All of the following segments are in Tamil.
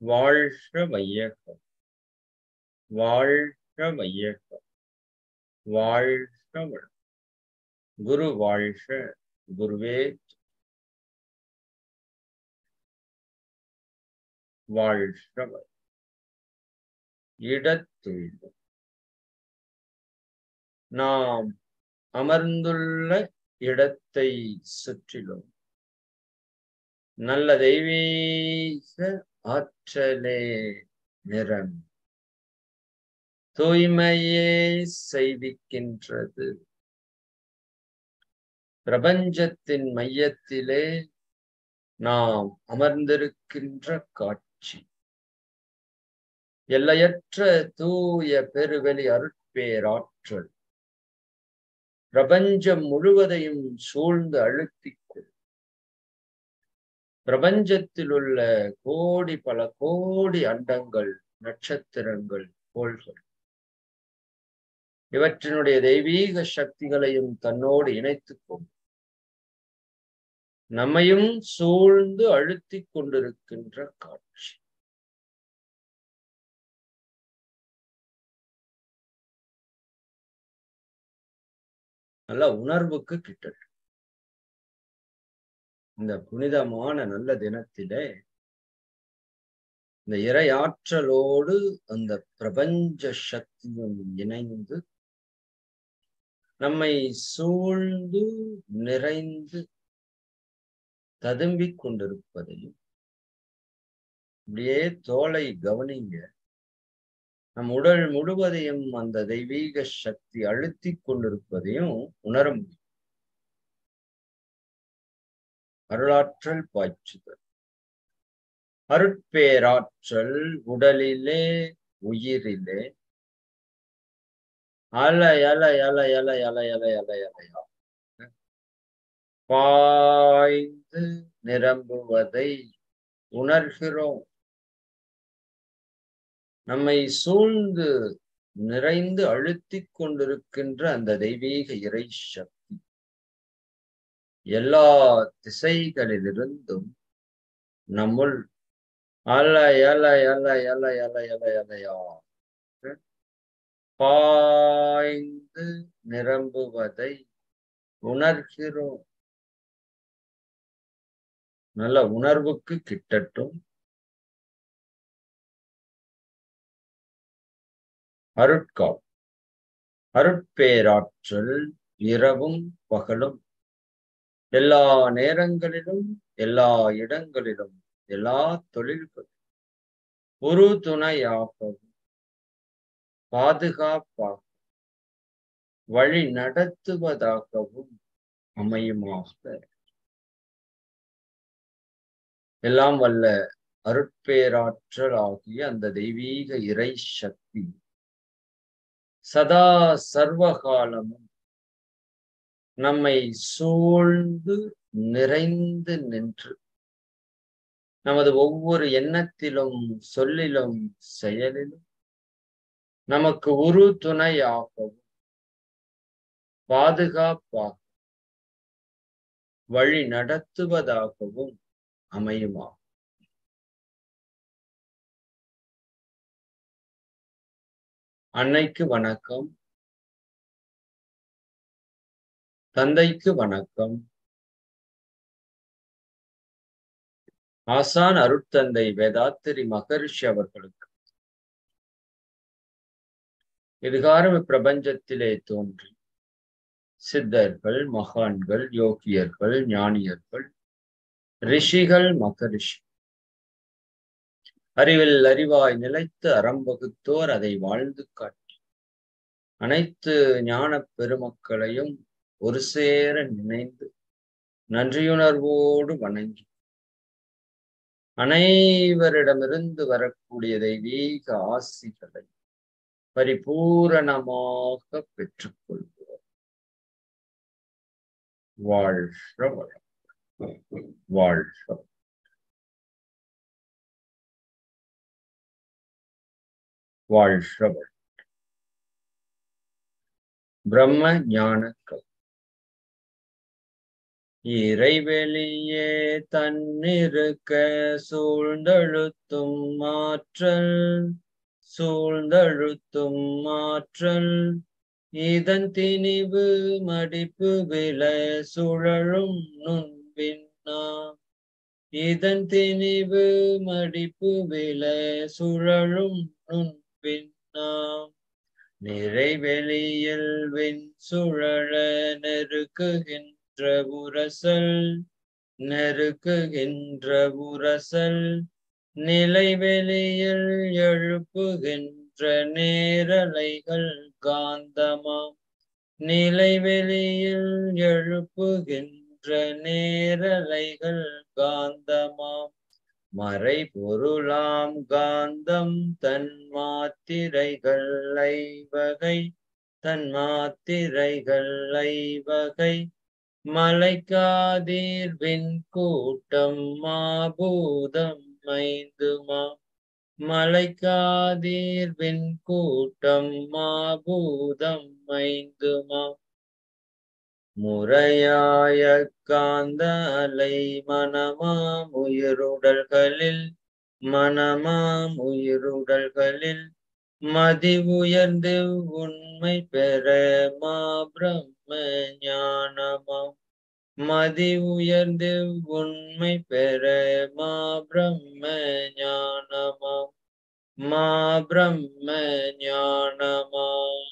வாழ்க வையகம், வாழ்க வையகம், வாழ்க வளம். குரு வாழ்க, குருவே வாழ்க வளம். இடத்துய்வு. நாம் அமர்ந்துள்ள இடத்தை சுற்றிலும் நல்ல தெய்வீக ஆற்றலே நிறம் தூய்மையே செய்விக்கின்றது. பிரபஞ்சத்தின் மையத்திலே நாம் அமர்ந்திருக்கின்ற காட்சி எல்லையற்ற தூய பெருவெளி அருட்பேராற்றல் பிரபஞ்சம் முழுவதையும் சூழ்ந்து அழுத்திக்கொள். பிரபஞ்சத்தில் உள்ள பல கோடி அண்டங்கள், நட்சத்திரங்கள், கோள்கள் இவற்றினுடைய தெய்வீக சக்திகளையும் தன்னோடு இணைத்துக் கொண்டு நம்மையும் சூழ்ந்து அழுத்திக் கொண்டிருக்கின்ற காட்சி. நல்ல உணர்வுக்கு கிட்டட்டும். இந்த புனிதமான நல்ல தினத்திலே இந்த இறையாற்றலோடு அந்த பிரபஞ்ச சக்தியும் இணைந்து நம்மை சூழ்ந்து நிறைந்து ததும்பிக் கொண்டிருப்பதையும், அப்படியே தோளை கவனிங்க, நம் உடல் முழுவதையும் அந்த தெய்வீக சக்தி அழுத்திக் கொண்டிருப்பதையும் உணர முடியும். அருளாற்றல் பாய்ச்சுதல். அருட்பேராற்றல் உடலிலே உயிரிலே அலை அலை அலை அலை அலை அலை அலை அலையா பாய்ந்து நிரம்புவதை உணர்கிறோம். நம்மை சூழ்ந்து நிறைந்து அழுத்திக் கொண்டிருக்கின்ற அந்த தெய்வீக இறை சக்தி எல்லா திசைகளிலிருந்தும் நம்முள் அலை அலை அலை அலை அலை அலை அலையா பாய்ந்து நிரம்புவதை உணர்கிறோம். நல்ல உணர்வுக்கு கிட்டட்டும். அருட்கால். அருட்பேராற்றல் இரவும் பகலும் எல்லா நேரங்களிலும் எல்லா இடங்களிலும் எல்லா தொழில்களும் ஒரு துணையாகவும் பாதுகாப்பாக வழி நடத்துவதாகவும் அமையுமாக. எல்லாம் வல்ல அருட்பேராற்றல் ஆகிய அந்த தெய்வீக இறை சக்தி சதா சர்வகாலமும் நம்மை சூழ்ந்து நிறைந்து நின்று நமது ஒவ்வொரு எண்ணத்திலும் சொல்லிலும் செயலிலும் நமக்கு ஒரு துணையாகவும் பாதுகாப்பாக வழி நடத்துவதாகவும் அமையுமா. அன்னைக்கு வணக்கம், தந்தைக்கு வணக்கம், ஆசான் அருட்தந்தை வேதாத்திரி மகரிஷி அவர்களுக்கு இதுகாரம் பிரபஞ்சத்திலே தோன்றி சித்தர்கள், மகான்கள், யோகியர்கள், ஞானியர்கள், ரிஷிகள், மகரிஷி அறிவில் அறிவாய் நிலைத்து அறம் வகுத்தோர் அதை வாழ்ந்து காட்டி அனைத்து ஞான பெருமக்களையும் ஒரு சேர நினைந்து நன்றியுணர்வோடு வணங்கி அனைவரிடமிருந்து வரக்கூடிய தெய்வீக ஆசிகளை பரிபூரணமாக பெற்றுக்கொள்வோம். வாழ்க வளம், வாழ்க வாழ்க வளம். பிரம்ம ஞான கல்வி இறைவெளியே தன்னிருக்க சூழ்ந்தழுத்தும் ஆற்றல் இதன் திணிவு மடிப்பு வில சுழலும் நுண்பின்னா இதன் திணிவு மடிப்பு வில சுழலும் நுண்பின்னா நிறைவெளியில் விண் சுழல நெருக்குகின்ற உரசல் நிலைவெளியில் எழுப்புகின்ற நேரலைகள் காந்தமாம் நிலைவெளியில் எழுப்புகின்ற நேரலைகள் காந்தமாம் மறை பொருளாம் காந்தம் தன் மாத்திரைகள் ஐவகை மலைக்காதீர்வின் கூட்டம் மாபூதம் ஐந்துமாம் மலைக்காதீர்வின் கூட்டம் மாபூதம் ஐந்துமாம் முறையாய காந்த அலை மனமாம் உயிருடல்களில் மதி உயர்ந்து உண்மை பெற மாபிரம்ம ஞானமாம் மதி உயர்ந்து உண்மை பெற மாபிரம்ம ஞானமாம்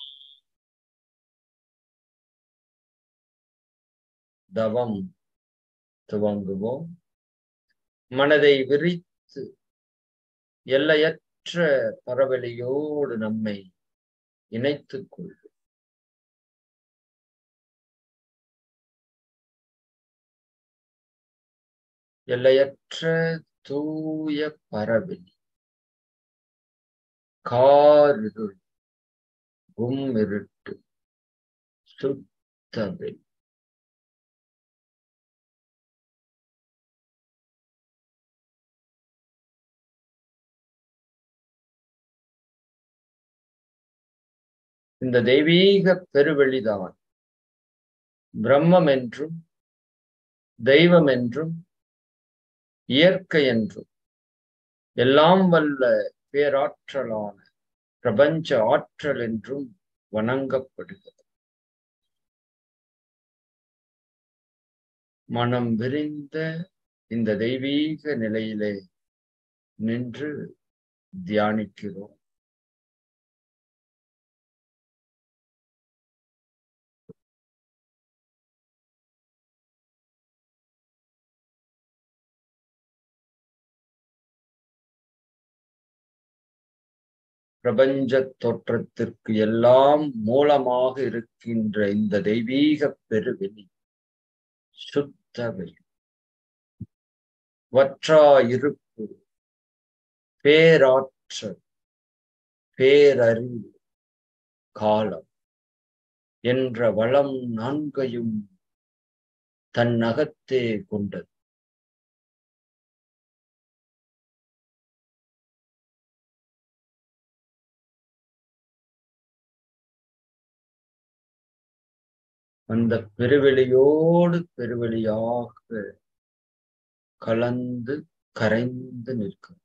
தவம் துவங்குவோம். மனதை விரித்து எல்லையற்ற பரவெளியோடு நம்மை இணைத்துக் கொள்வோம். எல்லையற்ற தூய பரவெளி, காரிருள், கும்மிருட்டு, சுத்தவெளி. இந்த தெய்வீக பெருவெளிதான் பிரம்மம் என்றும் தெய்வம் என்றும் இயற்கை என்றும் எல்லாம் வல்ல பேராற்றலான பிரபஞ்ச ஆற்றல் என்றும் வணங்கப்படுகிறது. மனம் விரிந்த இந்த தெய்வீக நிலையிலே நின்று தியானிக்கிறோம். பிரபஞ்ச தோற்றத்திற்கு எல்லாம் மூலமாக இருக்கின்ற இந்த தெய்வீக பெருவெளி சுத்தவெளி, வற்றாயிருப்பு, பேராற்றல், பேரறிவு, காலம் என்ற வளம் நான்கையும் தன்னகத்தே கொண்டது. அந்த பெருவெளியோடு பெருவெளியாக கலந்து கரைந்து நிற்கும்.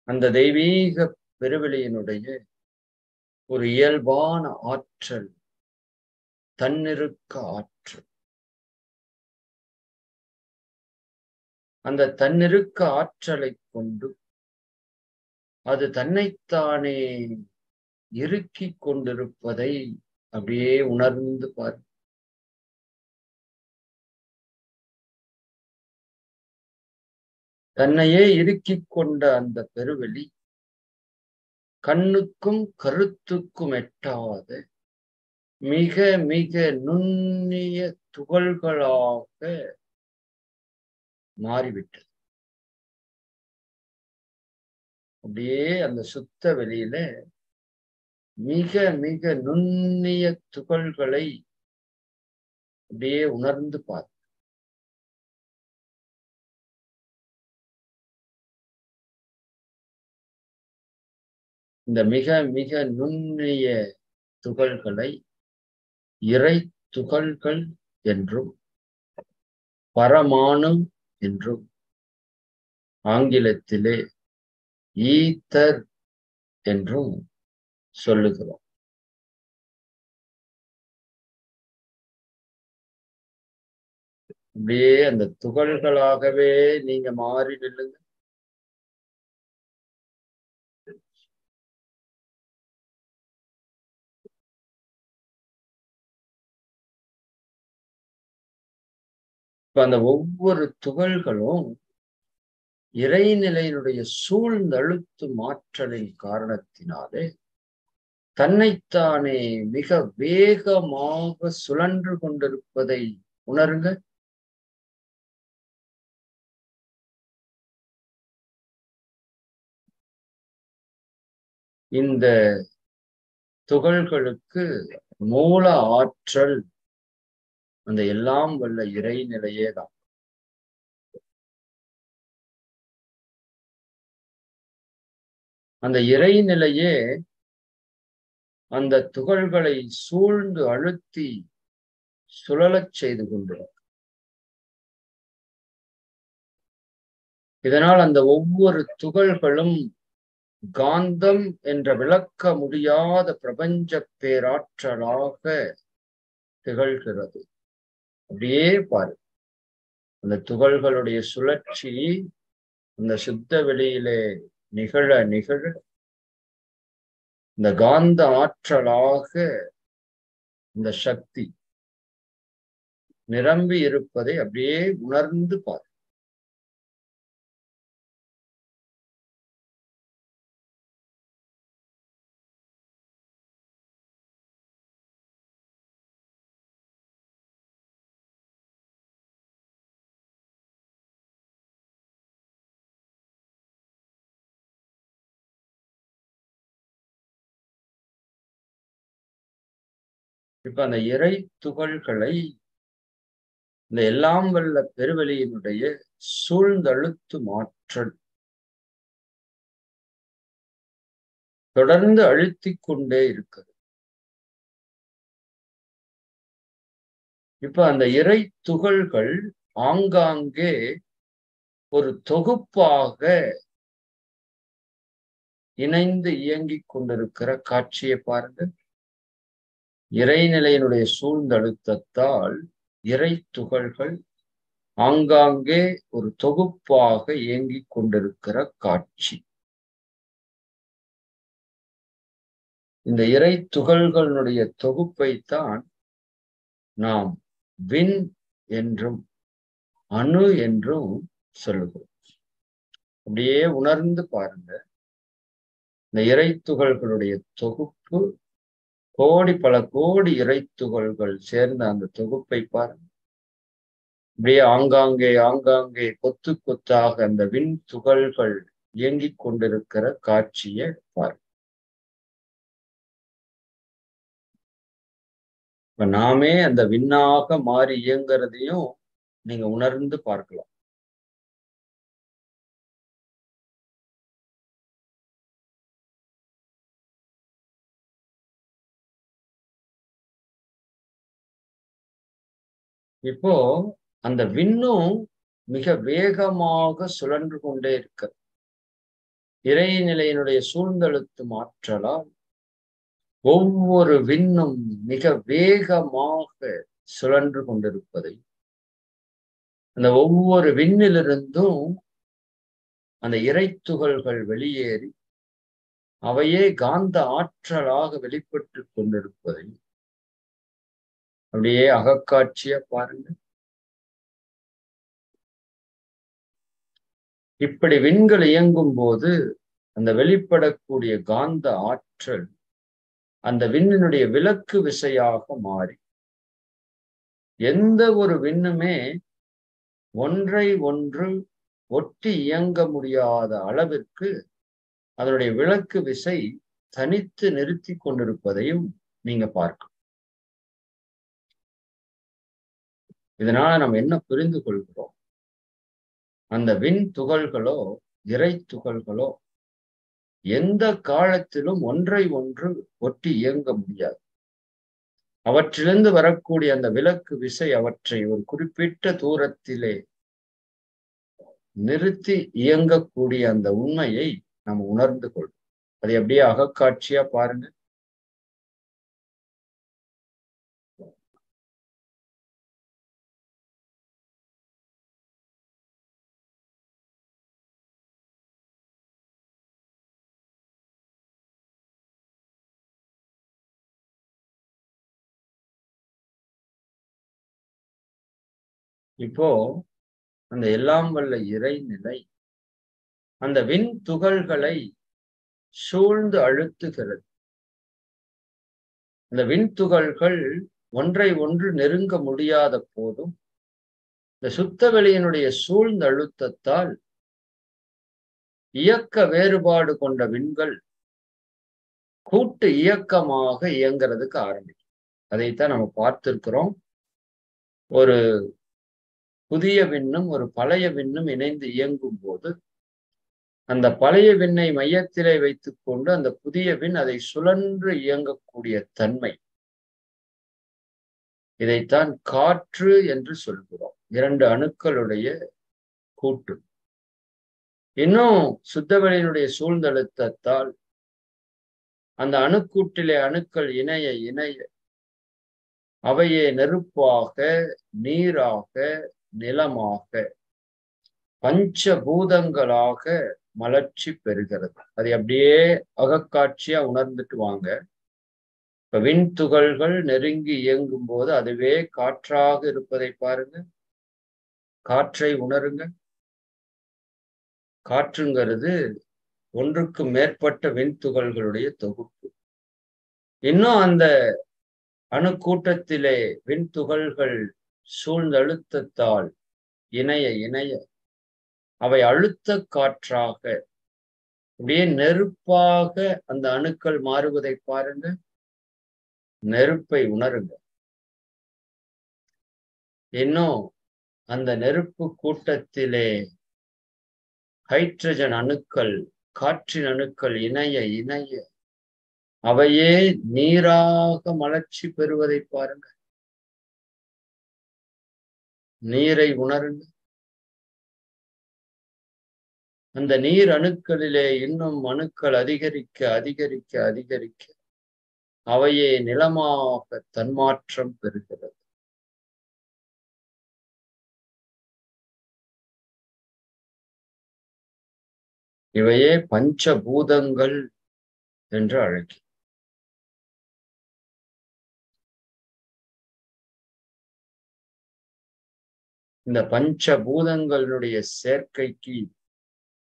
அந்த தெய்வீக பெருவெளியினுடைய ஒரு இயல்பான ஆற்றல், தன்னிருக்க ஆற்றல். அந்த தன்னிருக்க ஆற்றலை கொண்டு அது தன்னைத்தானே இறுக்கிக் கொண்டிருப்பதை அப்படியே உணர்ந்து பார். தன்னையே இறுக்கிக் கொண்ட அந்த பெருவெளி கண்ணுக்கும் கருத்துக்கும் எட்டாத மிக மிக நுண்ணிய துகள்களாக மாறிவிட்டது. அப்படியே அந்த சுத்த வெளியில மிக மிக நுண்ணிய துகள்களை அப்படியே உணர்ந்து பார். இந்த மிக மிக நுண்ணிய துகள்களை இறை துகள்கள் என்றும் பரமாணு என்றும் ஆங்கிலத்திலே ஈத்தர் என்றும் சொல்லுகிறோம். அப்படியே அந்த துகள்களாகவே நீங்க மாறி நில்லுங்க. இப்ப அந்த ஒவ்வொரு துகள்களும் இறைநிலையினுடைய சூழ்ந்தழுத்தும் ஆற்றலின் காரணத்தினாலே தன்னைத்தானே மிக வேகமாக சுழன்று கொண்டிருப்பதை உணருங்க. இந்த துகள்களுக்கு மூல ஆற்றல் அந்த எல்லாம் வல்ல இறைநிலையே தான். அந்த இறைநிலையே அந்த துகள்களை சூழ்ந்து அழுத்தி சுழலச் செய்து கொண்டிருக்கும். இதனால் அந்த ஒவ்வொரு துகள்களும் காந்தம் என்ற விளக்க முடியாத பிரபஞ்ச பேராற்றலாக திகழ்கிறது. அப்படியே பாரு, அந்த துகள்களுடைய சுழற்சி அந்த சுத்த வெளியிலே நிகழ நிகழ இந்த காந்த ஆற்றலாக இந்த சக்தி நிரம்பி இருப்பதை அப்படியே உணர்ந்து பாரு. இப்ப அந்த இறை துகள்களை இந்த எல்லாம் வல்ல பெருவெளியினுடைய சூழ்ந்தழுத்தும் ஆற்றல் தொடர்ந்து அழுத்திக் கொண்டே இருக்கிறது. இப்ப அந்த இறை துகள்கள் ஆங்காங்கே ஒரு தொகுப்பாக இணைந்து இயங்கிக் கொண்டிருக்கிற காட்சியை பாருங்க. இறைநிலையினுடைய சூழ்ந்தழுத்தத்தால் இறை துகள்கள் ஆங்காங்கே ஒரு தொகுப்பாக இயங்கிக் கொண்டிருக்கிற காட்சி. இந்த இறை துகள்களுடைய தொகுப்பைத்தான் நாம் விண் என்றும் அணு என்றும் சொல்லுகிறோம். அப்படியே உணர்ந்து பாருங்க, இந்த இறை துகள்களுடைய தொகுப்பு கோடி பல கோடி இறை துகள்கள் சேர்ந்த அந்த தொகுப்பை பாருங்க. அப்படியே ஆங்காங்கே ஆங்காங்கே கொத்து கொத்தாக அந்த விண் துகள்கள் இயங்கிக் கொண்டிருக்கிற காட்சியை பாருங்க. இப்ப நாமே அந்த விண்ணாக மாறி இயங்குறதையும் நீங்க உணர்ந்து பார்க்கலாம். இப்போ அந்த விண்ணும் மிக வேகமாக சுழன்று கொண்டே இருக்க இறைநிலையினுடைய சூழ்ந்தழுத்தும் ஆற்றலால் ஒவ்வொரு விண்ணும் மிக வேகமாக சுழன்று கொண்டிருப்பதை, அந்த ஒவ்வொரு விண்ணிலிருந்தும் அந்த இறை துகள்கள் வெளியேறி அவையே காந்த ஆற்றலாக வெளிப்பட்டு கொண்டிருப்பதை அப்படியே அகக்காட்சியா பாருங்க. இப்படி விண்கள் இயங்கும் போது அந்த வெளிப்படக்கூடிய காந்த ஆற்றல் அந்த விண்ணினுடைய விலக்கு விசையாக மாறி எந்த ஒரு விண்ணுமே ஒன்றை ஒன்று ஒட்டி இயங்க முடியாத அளவிற்கு அதனுடைய விலக்கு விசை தனித்து நிறுத்தி கொண்டிருப்பதையும் நீங்க பார்க்கலாம். இதனால நம்ம என்ன புரிந்து கொள்கிறோம்? அந்த விண் துகள்களோ இறை துகள்களோ எந்த காலத்திலும் ஒன்றை ஒன்று ஒட்டி இயங்க முடியாது. அவற்றிலிருந்து வரக்கூடிய அந்த விலக்கு விசை அவற்றை ஒரு குறிப்பிட்ட தூரத்திலே நிறுத்தி இயங்கக்கூடிய அந்த உண்மையை நம்ம உணர்ந்து கொள்ளும். அதை அப்படியே அகக்காட்சியா பாருங்க. இப்போ அந்த எல்லாம் வல்ல இறைநிலை அந்த விண் துகள்களை சூழ்ந்து அழுத்துகிறது. அந்த விண்துகள்கள் ஒன்றை ஒன்று நெருங்க முடியாத போதும் இந்த சுத்த வெளியினுடைய சூழ்ந்த அழுத்தத்தால் இயக்க வேறுபாடு கொண்ட விண்கள் கூட்டு இயக்கமாக இயங்கிறதுக்கு ஆரம்பிக்கும். அதைத்தான் நம்ம பார்த்திருக்கிறோம். ஒரு புதிய விண்ணும் ஒரு பழைய விண்ணும் இணைந்து இயங்கும் போது அந்த பழைய விண்ணை மையத்திலே வைத்துக் கொண்டு அந்த புதிய விண் அதை சுழன்று இயங்கக்கூடிய தன்மை, இதைத்தான் காற்று என்று சொல்கிறோம். இரண்டு அணுக்களுடைய கூட்டு. இன்னும் சுத்தவெளியினுடைய சூழ்ந்தழுத்தத்தால் அந்த அணுக்கூட்டிலே அணுக்கள் இணைய இணைய அவையே நெருப்பாக, நீராக, நிலமாக, பஞ்சபூதங்களாக மலர்ச்சி பெறுகிறது. அதை அப்படியே அகக்காட்சியா உணர்ந்துட்டு வாங்க. இப்ப விண்துகள்கள் நெருங்கி இயங்கும் போது அதுவே காற்றாக இருப்பதை பாருங்க. காற்றை உணருங்க. காற்றுங்கிறது ஒன்றுக்கு மேற்பட்ட விண்துகள்களுடைய தொகுப்பு. இன்னும் அந்த அணுக்கூட்டத்திலே விண்துகள்கள் சூழ்ந்த அழுத்தத்தால் இணைய இணைய அவை அழுத்த காற்றாக அப்படியே நெருப்பாக அந்த அணுக்கள் மாறுவதை பாருங்க. நெருப்பை உணருங்க. இன்னும் அந்த நெருப்பு கூட்டத்திலே ஹைட்ரஜன் அணுக்கள், காற்றின் அணுக்கள் இணைய இணைய அவையே நீராக மலர்ச்சி பெறுவதை பாருங்க. நீரை உணருங்க. அந்த நீர் அணுக்களிலே இன்னும் அணுக்கள் அதிகரிக்க அதிகரிக்க அதிகரிக்க அவையே நிலமாக தன்மாற்றம் பெறுகிறது. இவையே பஞ்சபூதங்கள் என்று அழைக்கிறோம். இந்த பஞ்சபூதங்களுடைய சேர்க்கைக்கு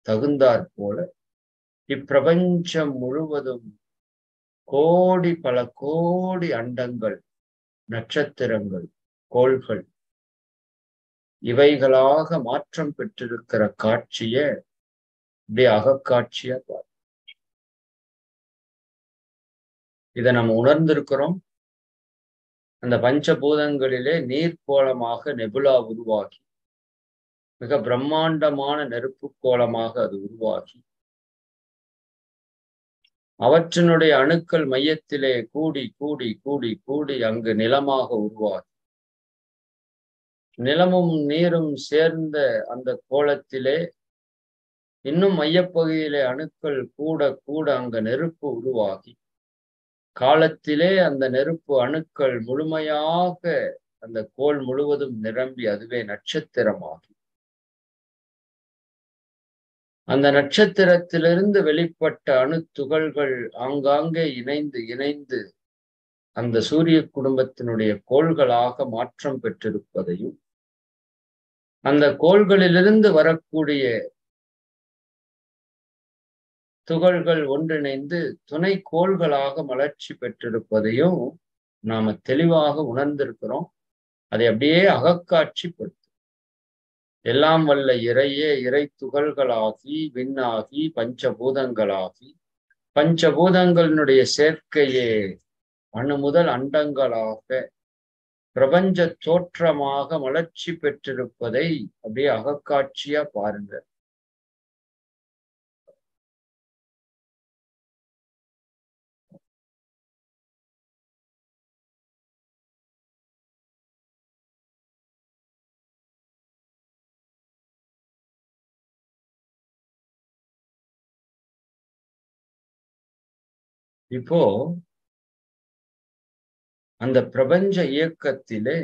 தகுந்தாற் போல இப்பிரபஞ்சம் முழுவதும் கோடி பல கோடி அண்டங்கள், நட்சத்திரங்கள், கோள்கள் இவைகளாக மாற்றம் பெற்றிருக்கிற காட்சிய இப்படி அகக்காட்சியா பாரு. இதை நம்ம உணர்ந்திருக்கிறோம். அந்த பஞ்சபூதங்களிலே நீர்க்கோளமாக நெபுலா உருவாகி மிக பிரம்மாண்டமான நெருப்பு கோலமாக அது உருவாகி அவற்றினுடைய அணுக்கள் மையத்திலே கூடி கூடி கூடி கூடி அங்கு நிலமாக உருவாகி நிலமும் நீரும் சேர்ந்த அந்த கோலத்திலே இன்னும் மையப்பகுதியிலே அணுக்கள் கூட கூட அங்க நெருப்பு உருவாகி காலத்திலே அந்த நெருப்பு அணுக்கள் முழுமையாக அந்த கோள் முழுவதும் நிரம்பி அதுவே நட்சத்திரமாகி அந்த நட்சத்திரத்திலிருந்து வெளிப்பட்ட அணு துகள்கள் ஆங்காங்கே இணைந்து இணைந்து அந்த சூரிய குடும்பத்தினுடைய கோள்களாக மாற்றம் பெற்றிருப்பதையும் அந்த கோள்களிலிருந்து வரக்கூடிய துகள்கள் ஒன்றிணைந்து துணை கோள்களாக மலர்ச்சி பெற்றிருப்பதையும் நாம தெளிவாக உணர்ந்திருக்கிறோம். அதை அப்படியே அகக்காட்சிப்படுத்தும். எல்லாம் வல்ல இறையே இறை துகள்களாகி விண்ணாகி பஞ்சபூதங்களாகி பஞ்சபூதங்களினுடைய சேர்க்கையே அணு முதல் அண்டங்களாக பிரபஞ்ச தோற்றமாக மலர்ச்சி பெற்றிருப்பதை அப்படியே அகக்காட்சியா பாருங்க. இப்போ அந்த பிரபஞ்ச இயக்கத்திலே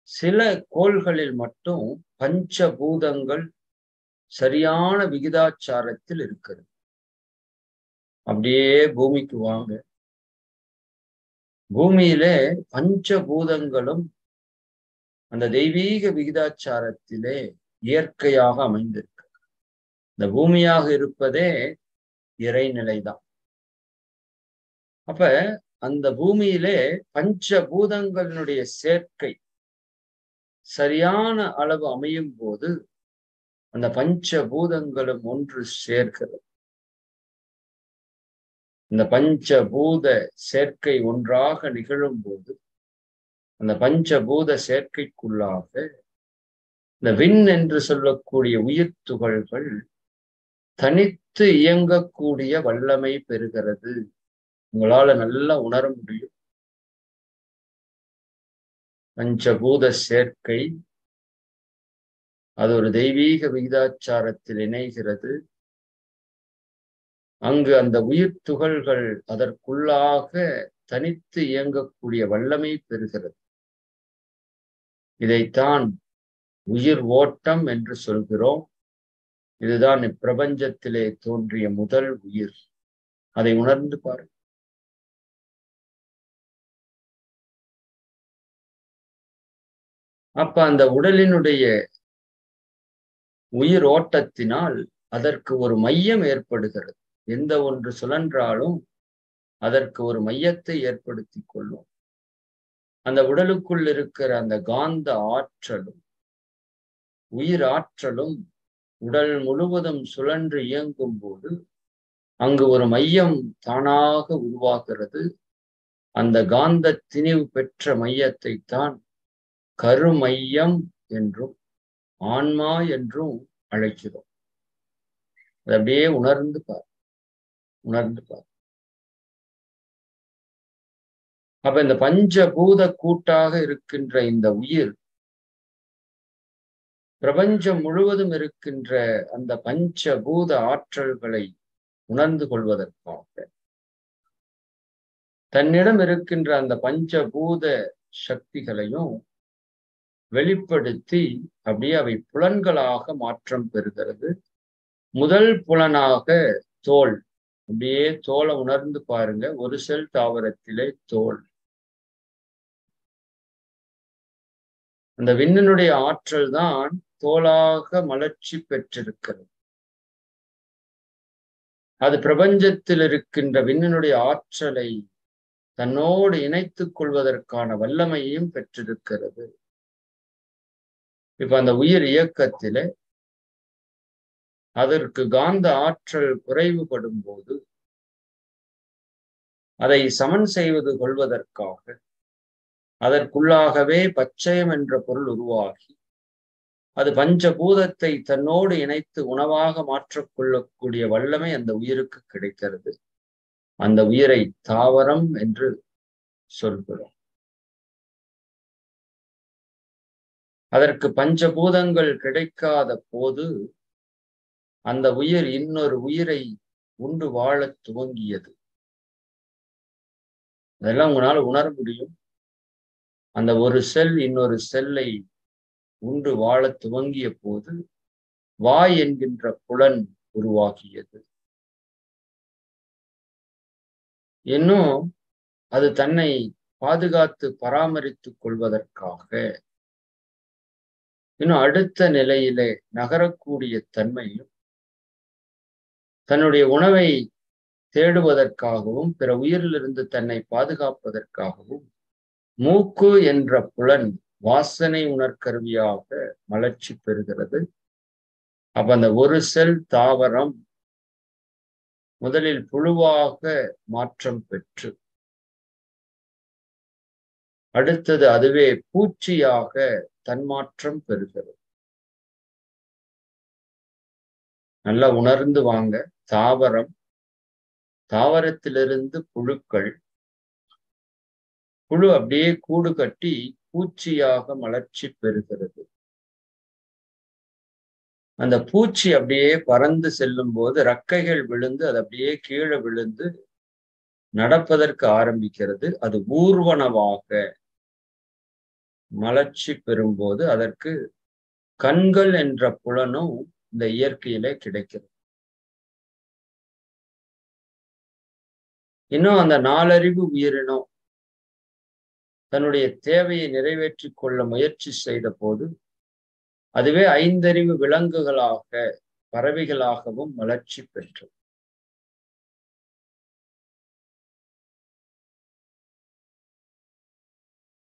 சில கோள்களில் மட்டும் பஞ்சபூதங்கள் சரியான விகிதாச்சாரத்தில் இருக்கிறது. அப்படியே பூமிக்கு வாங்க. பூமியிலே பஞ்சபூதங்களும் அந்த தெய்வீக விகிதாச்சாரத்திலே இயற்கையாக அமைந்திருக்கு. இந்த பூமியாக இருப்பதே இறைநிலைதான். அப்ப அந்த பூமியிலே பஞ்சபூதங்களினுடைய சேர்க்கை சரியான அளவு அமையும் போது அந்த பஞ்சபூதங்களும் ஒன்று சேர்க்கிறது. இந்த பஞ்சபூத சேர்க்கை ஒன்றாக நிகழும் போது அந்த பஞ்சபூத சேர்க்கைக்குள்ளாக இந்த விண் என்று சொல்லக்கூடிய உயிர் துகள்கள் தனித்து இயங்கக்கூடிய வல்லமை பெறுகிறது. உங்களால நல்லா உணர முடியும். பஞ்சபூத சேர்க்கை அது ஒரு தெய்வீக விகிதாச்சாரத்தில் இணைகிறது. அங்கு அந்த உயிர் துகள்கள் அதற்குள்ளாக தனித்து இயங்கக்கூடிய வல்லமை பெறுகிறது. இதைத்தான் உயிர் ஓட்டம் என்று சொல்கிறோம். இதுதான் இப்பிரபஞ்சத்திலே தோன்றிய முதல் உயிர். அதை உணர்ந்து பாருங்கள். அப்ப அந்த உடலினுடைய உயிர் ஓட்டத்தினால் அதற்கு ஒரு மையம் ஏற்படுகிறது. எந்த ஒன்று சுழன்றாலும் அதற்கு ஒரு மையத்தை ஏற்படுத்தி கொள்ளும். அந்த உடலுக்குள் இருக்கிற அந்த காந்த ஆற்றலும் உயிர் ஆற்றலும் உடல் முழுவதும் சுழன்று இயங்கும் போது அங்கு ஒரு மையம் தானாக உருவாகிறது. அந்த காந்த திணிவு பெற்ற மையத்தை தான் கருமையம் என்றும் ஆன்மா என்றும் அழைக்கிறோம். அது அப்படியே உணர்ந்து பார். அப்ப இந்த பஞ்சபூத கூட்டாக இருக்கின்ற இந்த உயிர் பிரபஞ்சம் முழுவதும் இருக்கின்ற அந்த பஞ்சபூத ஆற்றல்களை உணர்ந்து கொள்வதற்காக தன்னிடம் இருக்கின்ற அந்த பஞ்சபூத சக்திகளையும் வெளிப்படுத்தி அப்படியே அவை புலன்களாக மாற்றம் பெறுகிறது. முதல் புலனாக தோல். அப்படியே தோலை உணர்ந்து பாருங்க. ஒரு செல் தாவரத்திலே தோல். அந்த விண்ணினுடைய ஆற்றல் தான் தோலாக மலர்ச்சி பெற்றிருக்கிறது. அது பிரபஞ்சத்தில் இருக்கின்ற விண்ணினுடைய ஆற்றலை தன்னோடு இணைத்துக் கொள்வதற்கான வல்லமையையும் பெற்றிருக்கிறது. இப்ப அந்த உயிர் இயக்கத்திலே அதற்கு காந்த ஆற்றல் குறைவுபடும் போது அதை சமன் செய்வது கொள்வதற்காக அதற்குள்ளாகவே பச்சையம் என்ற பொருள் உருவாகி அது பஞ்சபூதத்தை தன்னோடு இணைத்து உணவாக மாற்றிக்கொள்ளக்கூடிய வல்லமை அந்த உயிருக்கு கிடைக்கிறது. அந்த உயிரை தாவரம் என்று சொல்கிறோம். அதற்கு பஞ்சபூதங்கள் கிடைக்காத போது அந்த உயிர் இன்னொரு உயிரை உண்டு வாழ துவங்கியது. அதெல்லாம் உங்களால உணர முடியும். அந்த ஒரு செல் இன்னொரு செல்லை உண்டு வாழ துவங்கிய போது வாய் என்கின்ற புலன் உருவாகியது. இன்னும் அது தன்னை பாதுகாத்து பராமரித்துக் கொள்வதற்காக இன்னும் அடுத்த நிலையிலே நகரக்கூடிய தன்மையும் தன்னுடைய உணவை தேடுவதற்காகவும் பிற உயிரிலிருந்து தன்னை பாதுகாப்பதற்காகவும் மூக்கு என்ற புலன் வாசனை உணர்கருவியாக மலர்ச்சி பெறுகிறது. அப்ப அந்த ஒரு செல் தாவரம் முதலில் புழுவாக மாற்றம் பெற்று அடுத்தது அதுவே பூச்சியாக தன்மாற்றம் பெறுகிறது. நல்லா உணர்ந்து வாங்க. தாவரம், தாவரத்திலிருந்து புழுக்கள், புழு அப்படியே கூடு கட்டி பூச்சியாக மலர்ச்சி பெறுகிறது. அந்த பூச்சி அப்படியே பறந்து செல்லும் போது ரெக்கைகள் விழுந்து அது அப்படியே கீழே விழுந்து நடப்பதற்கு ஆரம்பிக்கிறது. அது ஊர்வனவாக மலர்ச்சி பெறும்போது அதற்கு கண்கள் என்ற புலனும் இந்த இயற்கையிலே கிடைக்கிறது. இன்னும் அந்த நாலறிவு உயிரினம் தன்னுடைய தேவையை நிறைவேற்றிக் கொள்ள முயற்சி செய்த போது அதுவே ஐந்தறிவு விலங்குகளாக பறவைகளாகவும் வளர்ச்சி பெற்றது.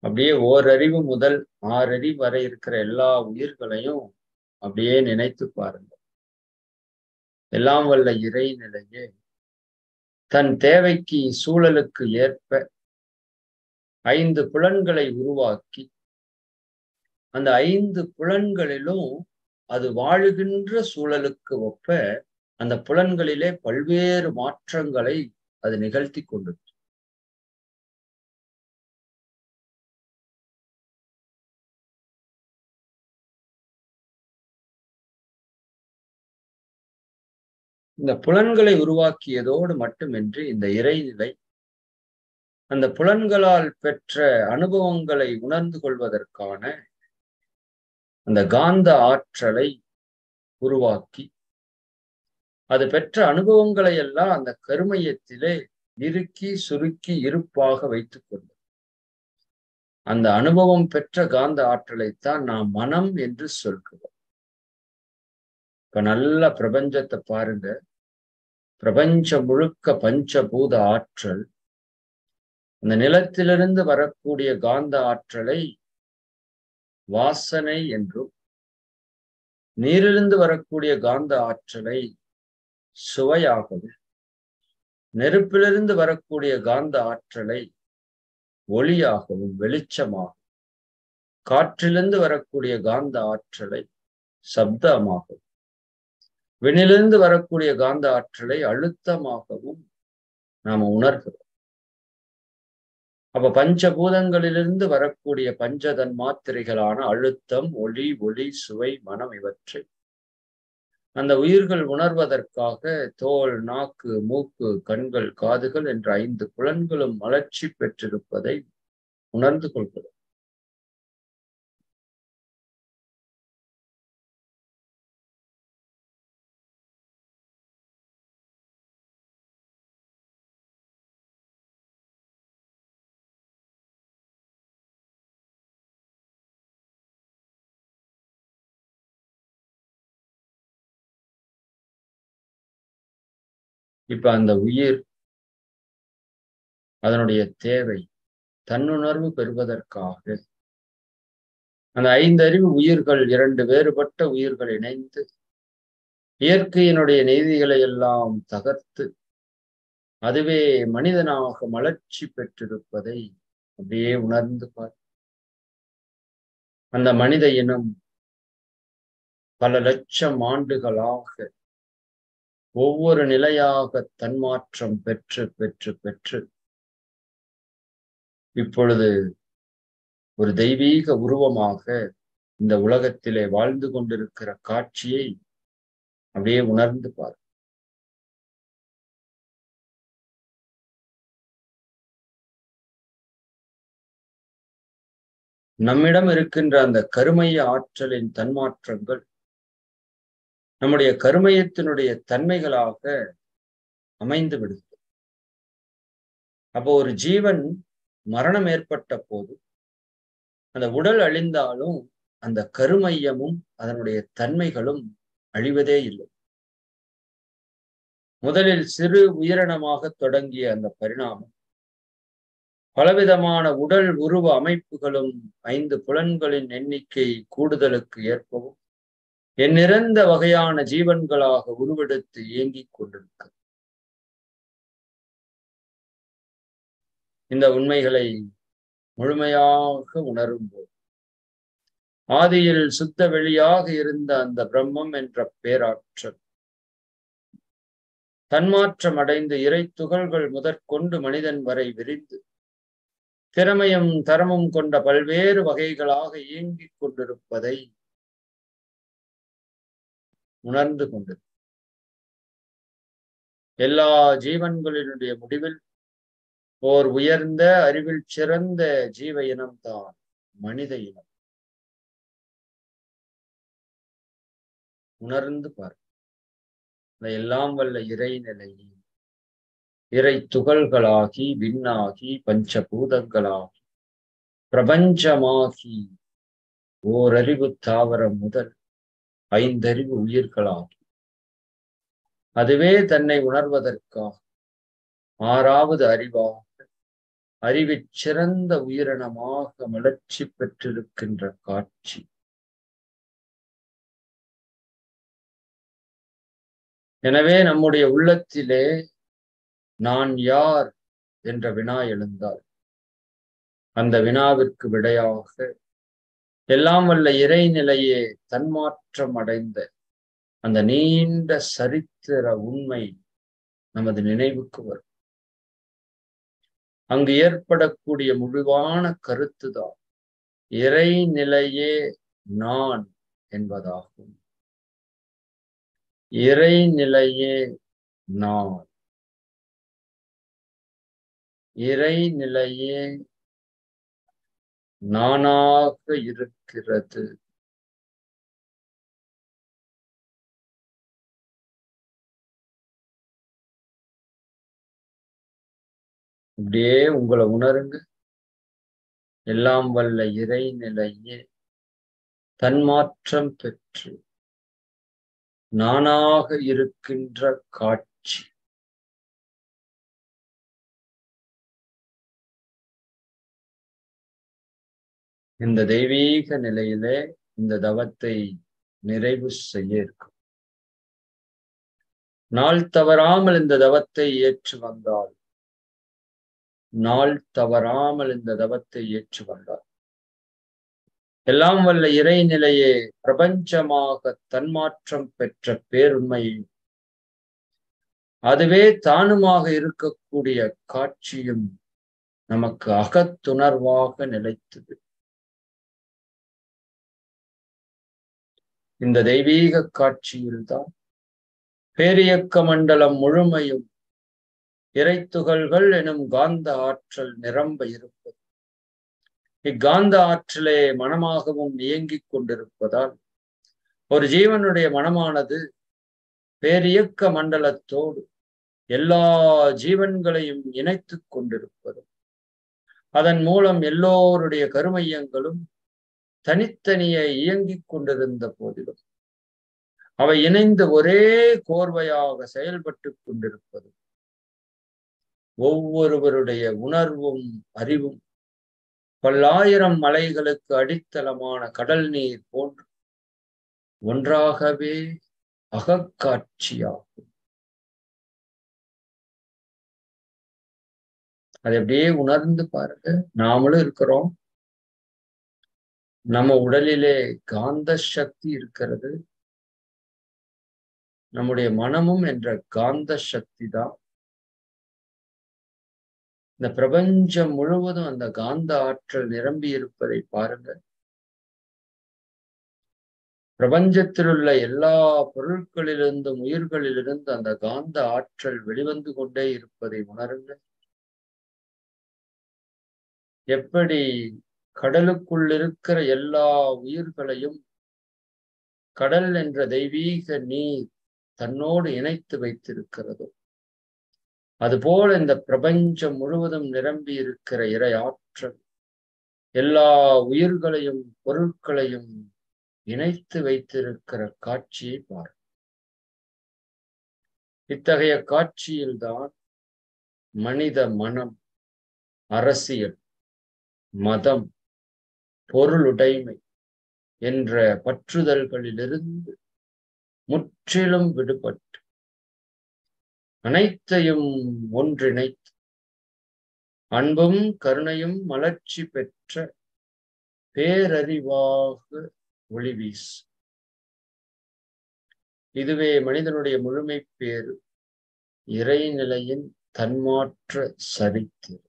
அப்படியே ஓரறிவு முதல் 6 அறிவு வரை இருக்கிற எல்லா உயிர்களையும் அப்படியே நினைத்து பாருங்க. எல்லாம் வல்ல இறைநிலையே தன் தேவைக்கு சூழலுக்கு ஏற்ப 5 புலன்களை உருவாக்கி அந்த 5 புலன்களிலும் அது வாழுகின்ற சூழலுக்கு ஒப்ப அந்த புலன்களிலே பல்வேறு மாற்றங்களை அது நிகழ்த்தி கொண்டு இந்த புலன்களை உருவாக்கியதோடு மட்டுமின்றி இந்த இறைநிலை அந்த புலன்களால் பெற்ற அனுபவங்களை உணர்ந்து கொள்வதற்கான அந்த காந்த ஆற்றலை உருவாக்கி அது பெற்ற அனுபவங்களை எல்லாம் அந்த கருமையத்திலே இறுக்கி சுருக்கி இருப்பாக வைத்துக் கொண்டு அந்த அனுபவம் பெற்ற காந்த ஆற்றலைத்தான் நாம் மனம் என்று சொல்கிறோம். இப்ப நல்ல பிரபஞ்சத்தை பாருங்க. பிரபஞ்சம் முழுக்க பஞ்சபூத ஆற்றல். அந்த நிலத்திலிருந்து வரக்கூடிய காந்த ஆற்றலை வாசனை என்றும், நீரிலிருந்து வரக்கூடிய காந்த ஆற்றலை சுவையாகவும், நெருப்பிலிருந்து வரக்கூடிய காந்த ஆற்றலை ஒளியாகவும் வெளிச்சமாகவும், காற்றிலிருந்து வரக்கூடிய காந்த ஆற்றலை சப்தமாகவும், விண்ணிலிருந்து வரக்கூடிய காந்த ஆற்றலை அழுத்தமாகவும் நாம உணர்கிறோம். அப்ப பஞ்சபூதங்களிலிருந்து வரக்கூடிய பஞ்சதன் மாத்திரைகளான அழுத்தம், ஒளி, ஒளி, சுவை, மனம் இவற்றை அந்த உயிர்கள் உணர்வதற்காக தோல், நாக்கு, மூக்கு, கண்கள், காதுகள் என்ற 5 புலன்களும் மலர்ச்சி பெற்றிருப்பதை உணர்ந்து கொள்கிறோம். இப்ப அந்த உயிர் அதனுடைய தேவை தன்னுணர்வு பெறுவதற்காக அந்த 5 அறிவு உயிர்கள் 2 வேறுபட்ட உயிர்கள் இணைந்து இயற்கையினுடைய நீதிகளை எல்லாம் தகர்த்து அதுவே மனிதனாக மலர்ச்சி பெற்றிருப்பதை அப்படியே உணர்ந்து பார். அந்த மனித இனம் பல லட்சம் ஆண்டுகளாக ஒவ்வொரு நிலையாக தன்மாற்றம் பெற்று பெற்று பெற்று இப்பொழுது ஒரு தெய்வீக உருவமாக இந்த உலகத்திலே வாழ்ந்து கொண்டிருக்கிற காட்சியை அப்படியே உணர்ந்து பார். நம்மிடம் இருக்கின்ற அந்த கருமைய ஆற்றலின் தன்மாற்றங்கள் நம்முடைய கருமையத்தினுடைய தன்மைகளாக அமைந்து விடுகிறது. அப்போ ஒரு ஜீவன் மரணம் ஏற்பட்ட போது அந்த உடல் அழிந்தாலும் அந்த கருமையமும் அதனுடைய தன்மைகளும் அழிவதே இல்லை. முதலில் சிறு உயிரினமாக தொடங்கிய அந்த பரிணாமம் பலவிதமான உடல் உருவ அமைப்புகளும் 5 புலன்களின் எண்ணிக்கை கூடுதலுக்கு ஏற்பவும் எண்ணிறந்த வகையான ஜீவன்களாக உருவெடுத்து இயங்கிக் கொண்டிருக்க இந்த உண்மைகளை முழுமையாக உணரும்போது ஆதியில் சுத்த வெளியாக இருந்த அந்த பிரம்மம் என்ற பேராற்றல் தன்மாற்றம் அடைந்து இறை துகள்கள் முதற்கொண்டு மனிதன் வரை விரிந்து திறமையும் தரமும் கொண்ட பல்வேறு வகைகளாக இயங்கிக் கொண்டிருப்பதை உணர்ந்து கொண்டது. எல்லா ஜீவன்களினுடைய முடிவில் ஓர் உயர்ந்த அறிவில் சிறந்த ஜீவ இனம்தான் மனித இனம். உணர்ந்து பார். எல்லாம் வல்ல இறைநிலையை இறை துகள்களாகி விண்ணாகி பஞ்சபூதங்களாகி பிரபஞ்சமாகி ஓரறிவு தாவரம் முதல் ஐந்தறிவு உயிர்களாகி அதுவே தன்னை உணர்வதற்காக ஆறாவது அறிவாக அறிவிற் சிறந்த உயிரினமாக மலர்ச்சி பெற்றிருக்கின்ற காட்சி. எனவே நம்முடைய உள்ளத்திலே நான் யார் என்ற வினா எழுந்தால் அந்த வினாவிற்கு விடையாக எல்லாம் வல்ல இறைநிலையே தன்மாற்றம் அடைந்த அந்த நீண்ட சரித்திர உண்மை நமது நினைவுக்கு வரும். அங்கு ஏற்படக்கூடிய முடிவான கருத்துதான் இறைநிலையே நான் என்பதாகும். இறைநிலையே நான், இறைநிலையே நானாக இருக்கிறது. அப்படியே உங்களை உணருங்க. எல்லாம் வல்ல இறைநிலையே தன்மாற்றம் பெற்று நானாக இருக்கின்ற காட்சி. இந்த தெய்வீக நிலையிலே இந்த தவத்தை நிறைவு செய்ய இருக்கும். நாள் தவறாமல் இந்த தவத்தை ஏற்று வந்தால் எல்லாம் வல்ல இறைநிலையே பிரபஞ்சமாக தன்மாற்றம் பெற்ற பேருண்மையும் அதுவே தானுமாக இருக்கக்கூடிய காட்சியும் நமக்கு அகத்துணர்வாக நிலைத்தது. இந்த தெய்வீக காட்சியில்தான் பேரியக்க மண்டலம் முழுமையும் இறைத்துகள்கள் எனும் காந்த ஆற்றல் நிரம்ப இருப்பது. இக்காந்த ஆற்றலே மனமாகவும் இயங்கிக் கொண்டிருப்பதால் ஒரு ஜீவனுடைய மனமானது பேரியக்க மண்டலத்தோடு எல்லா ஜீவன்களையும் இணைத்துக் கொண்டிருப்பது. அதன் மூலம் எல்லோருடைய கருமையங்களும் தனித்தனியே இயங்கிக் கொண்டிருந்த போதிலும் அவை இணைந்து ஒரே கோர்வையாக செயல்பட்டு கொண்டிருப்பது. ஒவ்வொருவருடைய உணர்வும் அறிவும் பல்லாயிரம் மலைகளுக்கு அடித்தளமான கடல் நீர் போன்று ஒன்றாகவே அகக்காட்சியாகும். அதை அப்படியே உணர்ந்து பாருங்க. நாமளும் இருக்கிறோம். நம்ம உடலிலே காந்த சக்தி இருக்கிறது. நம்முடைய மனமும் என்ற காந்த சக்தி தான். இந்த பிரபஞ்சம் முழுவதும் அந்த காந்த ஆற்றல் நிரம்பி இருப்பதை பாருங்க. பிரபஞ்சத்தில் உள்ள எல்லா பொருட்களிலிருந்தும் உயிர்களிலிருந்து அந்த காந்த ஆற்றல் வெளிவந்து கொண்டே இருப்பதை உணருங்க. எப்படி கடலுக்குள் இருக்கிற எல்லா உயிர்களையும் கடல் என்ற தெய்வீக நீர் தன்னோடு இணைத்து வைத்திருக்கிறதோ அதுபோல இந்த பிரபஞ்சம் முழுவதும் நிரம்பி இருக்கிற இறை ஆற்றல் எல்லா உயிர்களையும் பொருட்களையும் இணைத்து வைத்திருக்கிற காட்சியை பார். இத்தகைய காட்சியில்தான் மனித மனம், அரசியல், மதம், பொருளுடைமை என்ற பற்றுதல்களிலிருந்து முற்றிலும் விடுபட்டு அனைத்தையும் ஒன்றிணைத்து அன்பும் கருணையும் மலர்ச்சி பெற்ற பேரறிவாக ஒளி வீசு. இதுவே மனிதனுடைய முழுமை பேறு, இறைநிலையின் தன்மாற்ற சரித்திரம்.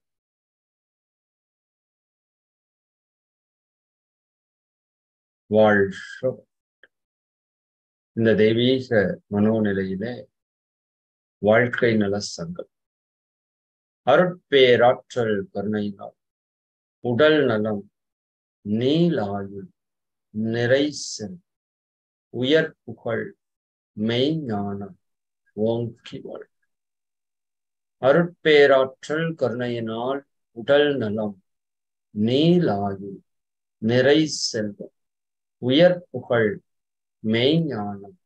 வாழ்க. இந்த தெய்வீக மனோநிலையிலே வாழ்க்கை நல சங்கம் அருட்பேராற்றல் கருணையினால் உடல் நலம், நீலாயுள், நிறை செல், உயர் புகழ், மெய்ஞானம் ஓங்கி வாழ். அருட்பேராற்றல் கருணையினால் உடல் நலம், நீலாயுள், நிறை செல்வம், உயர் புகழ், மெய்ஞானம்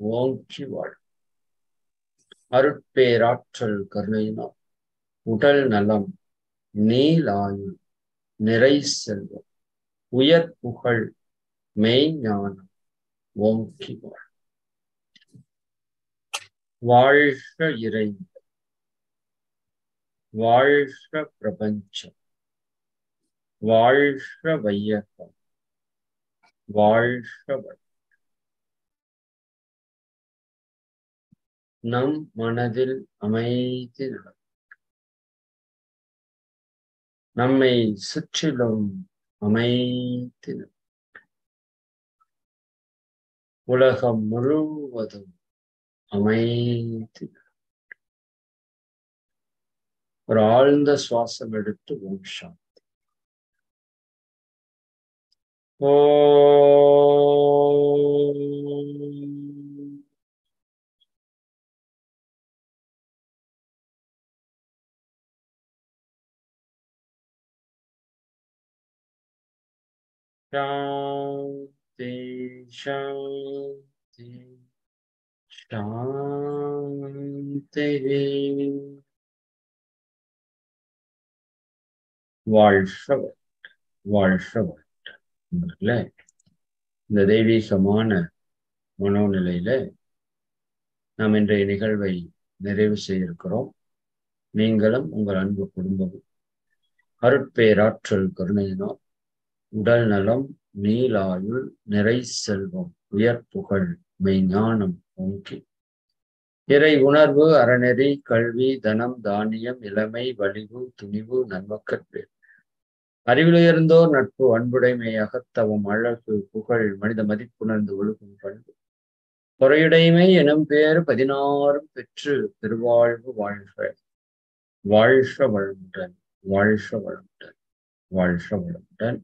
ஓங்கி வாழ். அருட்பேராற்றல் கருணையினால் உடல் நலம், நீலாயுள், நிறை செல்வம், உயர் புகழ், மெய்ஞானம் ஓங்கி வாழ். வாழ்க இறைவன், வாழ்க பிரபஞ்சம், வாழ்க வையகம், வாழ்க வளம். நம் மனதில் அமைதி நலம். நம்மை சுற்றிலும் அமைதி நலம். உலகம் முழுவதும் அமைதி. ஒரு ஆழ்ந்த சுவாசம் எடுத்து ஓம் சாந்தி. சாந்தி சாந்தி சாந்தி. வாழ்க வாழ்க. இந்த தெய்வீகமான மனோநிலையில நாம் இன்றைய நிகழ்வை நிறைவு செய்திருக்கிறோம். நீங்களும் உங்கள் அன்பு குடும்பமும் அருட்பேராற்றல் கருணையினால் உடல் நலம், நீலாயுள், நிறை செல்வம், உயர் புகழ், மெய்ஞானம் ஓங்கி இறை உணர்வு, அறநெறி, கல்வி, தனம், தானியம், இளமை, வலிவு, துணிவு, நன்மக்கட்பேர், அறிவிலுயர்ந்தோர் நட்பு, அன்புடைமை, அகத்தவம், அழகு, புகழ், மனித மதிப்புணர்ந்து ஒழுகும் பண்பு, பொறையுடைமை எனும் பேர் 16 பெற்று திருவாழ்வு வாழ்க. வாழ்க வளமுடன், வாழ்க வளமுடன், வாழ்க வளமுடன்.